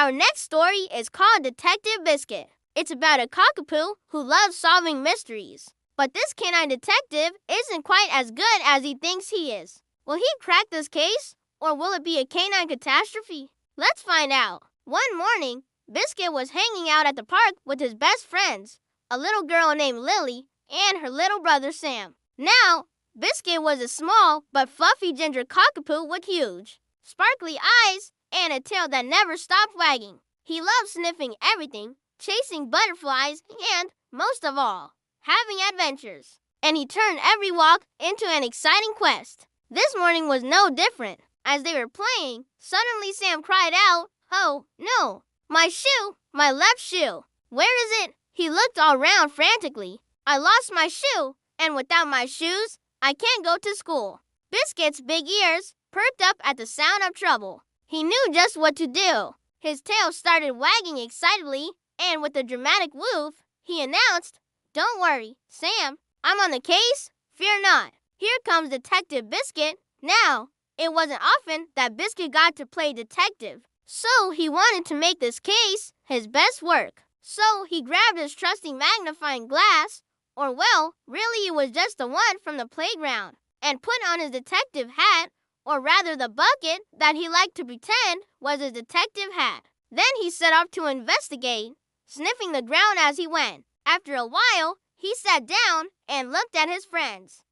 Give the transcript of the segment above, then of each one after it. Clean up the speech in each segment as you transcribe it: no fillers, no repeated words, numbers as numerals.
Our next story is called Detective Biscuit. It's about a cockapoo who loves solving mysteries. But this canine detective isn't quite as good as he thinks he is. Will he crack this case, or will it be a canine catastrophe? Let's find out. One morning, Biscuit was hanging out at the park with his best friends, a little girl named Lily and her little brother Sam. Now, Biscuit was a small but fluffy ginger cockapoo with huge, sparkly eyes and a tail that never stopped wagging. He loved sniffing everything, chasing butterflies, and, most of all, having adventures. And he turned every walk into an exciting quest. This morning was no different. As they were playing, suddenly Sam cried out, "Oh, no! My shoe! My left shoe! Where is it?" He looked all round frantically. "I lost my shoe, and without my shoes, I can't go to school." Biscuit's big ears perked up at the sound of trouble. He knew just what to do. His tail started wagging excitedly, and with a dramatic woof, he announced, "Don't worry, Sam. I'm on the case. Fear not. Here comes Detective Biscuit." Now, it wasn't often that Biscuit got to play detective, so he wanted to make this case his best work. So he grabbed his trusty magnifying glass, or well, really it was just the one from the playground, and put on his detective hat, or rather the bucket that he liked to pretend was his detective hat. Then he set off to investigate, sniffing the ground as he went. After a while, he sat down and looked at his friends.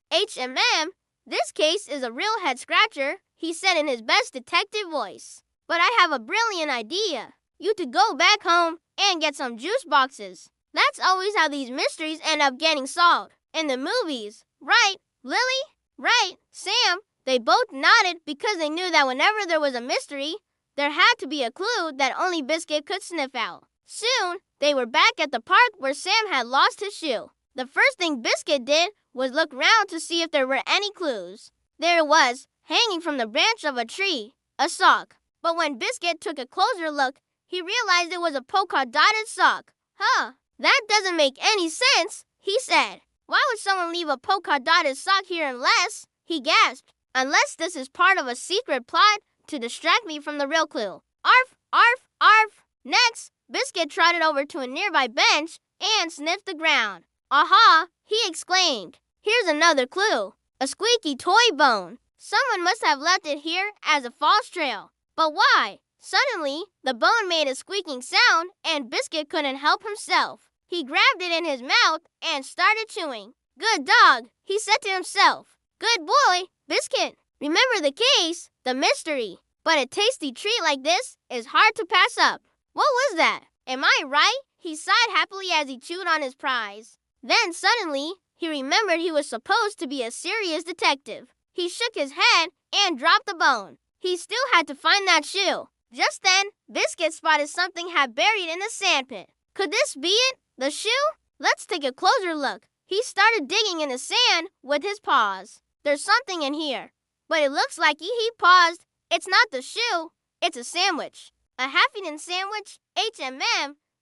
This case is a real head-scratcher," he said in his best detective voice. "But I have a brilliant idea. You could go back home and get some juice boxes. That's always how these mysteries end up getting solved. In the movies. Right, Lily? Right, Sam?" They both nodded because they knew that whenever there was a mystery, there had to be a clue that only Biscuit could sniff out. Soon, they were back at the park where Sam had lost his shoe. The first thing Biscuit did was look round to see if there were any clues. There it was, hanging from the branch of a tree, a sock. But when Biscuit took a closer look, he realized it was a polka-dotted sock. "Huh, that doesn't make any sense," he said. "Why would someone leave a polka-dotted sock here unless," he gasped, "unless this is part of a secret plot to distract me from the real clue." Arf, arf, arf. Next, Biscuit trotted over to a nearby bench and sniffed the ground. "Aha!" he exclaimed. "Here's another clue. A squeaky toy bone. Someone must have left it here as a false trail. But why?" Suddenly, the bone made a squeaking sound, and Biscuit couldn't help himself. He grabbed it in his mouth and started chewing. "Good dog," he said to himself. "Good boy, Biscuit. Remember the case, the mystery. But a tasty treat like this is hard to pass up." What was that? Am I right? He sighed happily as he chewed on his prize. Then suddenly, he remembered he was supposed to be a serious detective. He shook his head and dropped the bone. He still had to find that shoe. Just then, Biscuit spotted something had buried in the sandpit. Could this be it? The shoe? Let's take a closer look. He started digging in the sand with his paws. There's something in here. But it looks like he paused. It's not the shoe. It's a sandwich. A half-eaten sandwich?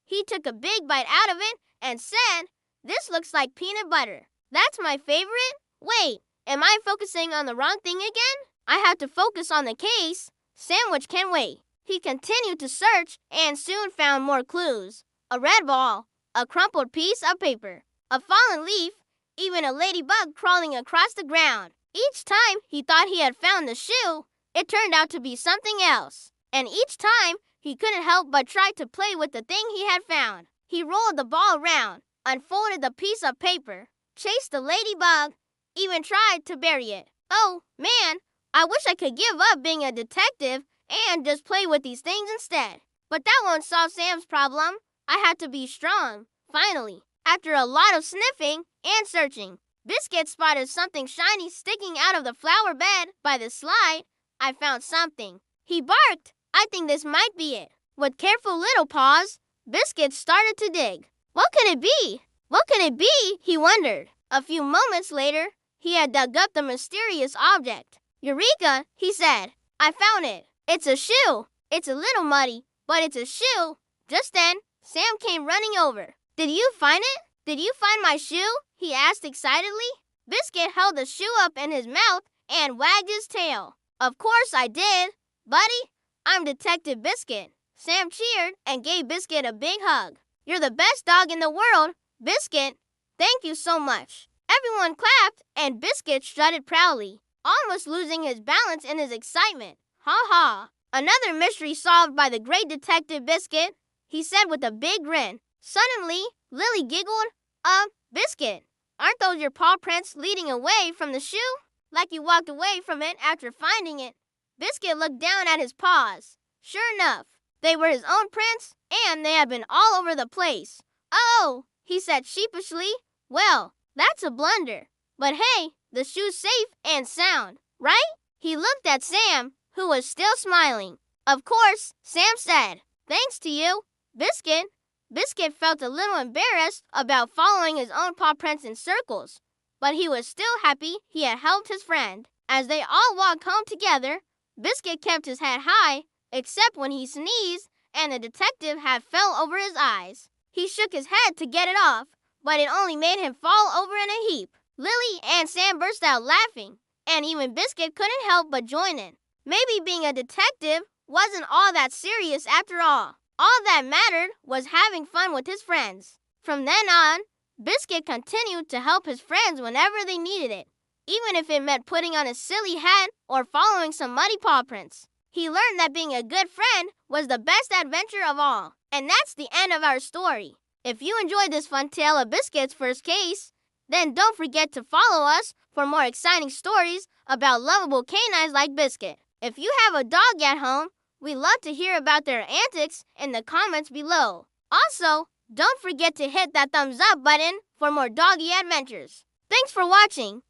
He took a big bite out of it and said, "This looks like peanut butter. That's my favorite." Wait, am I focusing on the wrong thing again? I have to focus on the case. Sandwich can wait. He continued to search and soon found more clues. A red ball, a crumpled piece of paper, a fallen leaf, even a ladybug crawling across the ground. Each time he thought he had found the shoe, it turned out to be something else. And each time, he couldn't help but try to play with the thing he had found. He rolled the ball around, unfolded the piece of paper, chased the ladybug, even tried to bury it. Oh, man, I wish I could give up being a detective and just play with these things instead. But that won't solve Sam's problem. I had to be strong. Finally, after a lot of sniffing and searching, Biscuit spotted something shiny sticking out of the flower bed by the slide. I found something. He barked. I think this might be it. With careful little paws, Biscuit started to dig. What could it be? What could it be? He wondered. A few moments later, he had dug up the mysterious object. Eureka, he said. I found it. It's a shoe. It's a little muddy, but it's a shoe. Just then, Sam came running over. Did you find it? Did you find my shoe? He asked excitedly. Biscuit held the shoe up in his mouth and wagged his tail. Of course I did. Buddy, I'm Detective Biscuit. Sam cheered and gave Biscuit a big hug. "You're the best dog in the world, Biscuit. Thank you so much." Everyone clapped and Biscuit strutted proudly, almost losing his balance in his excitement. "Ha ha. Another mystery solved by the great detective Biscuit," he said with a big grin. Suddenly, Lily giggled. Biscuit, aren't those your paw prints leading away from the shoe? Like you walked away from it after finding it." Biscuit looked down at his paws. Sure enough, they were his own prints, and they had been all over the place. "Oh," he said sheepishly. "Well, that's a blunder. But hey, the shoe's safe and sound, right?" He looked at Sam, who was still smiling. "Of course," Sam said. "Thanks to you, Biscuit." Biscuit felt a little embarrassed about following his own paw prints in circles, but he was still happy he had helped his friend. As they all walked home together, Biscuit kept his head high, except when he sneezed and the detective hat fell over his eyes. He shook his head to get it off, but it only made him fall over in a heap. Lily and Sam burst out laughing, and even Biscuit couldn't help but join in. Maybe being a detective wasn't all that serious after all. All that mattered was having fun with his friends. From then on, Biscuit continued to help his friends whenever they needed it, even if it meant putting on a silly hat or following some muddy paw prints. He learned that being a good friend was the best adventure of all. And that's the end of our story. If you enjoyed this fun tale of Biscuit's first case, then don't forget to follow us for more exciting stories about lovable canines like Biscuit. If you have a dog at home, we'd love to hear about their antics in the comments below. Also, don't forget to hit that thumbs up button for more doggy adventures. Thanks for watching.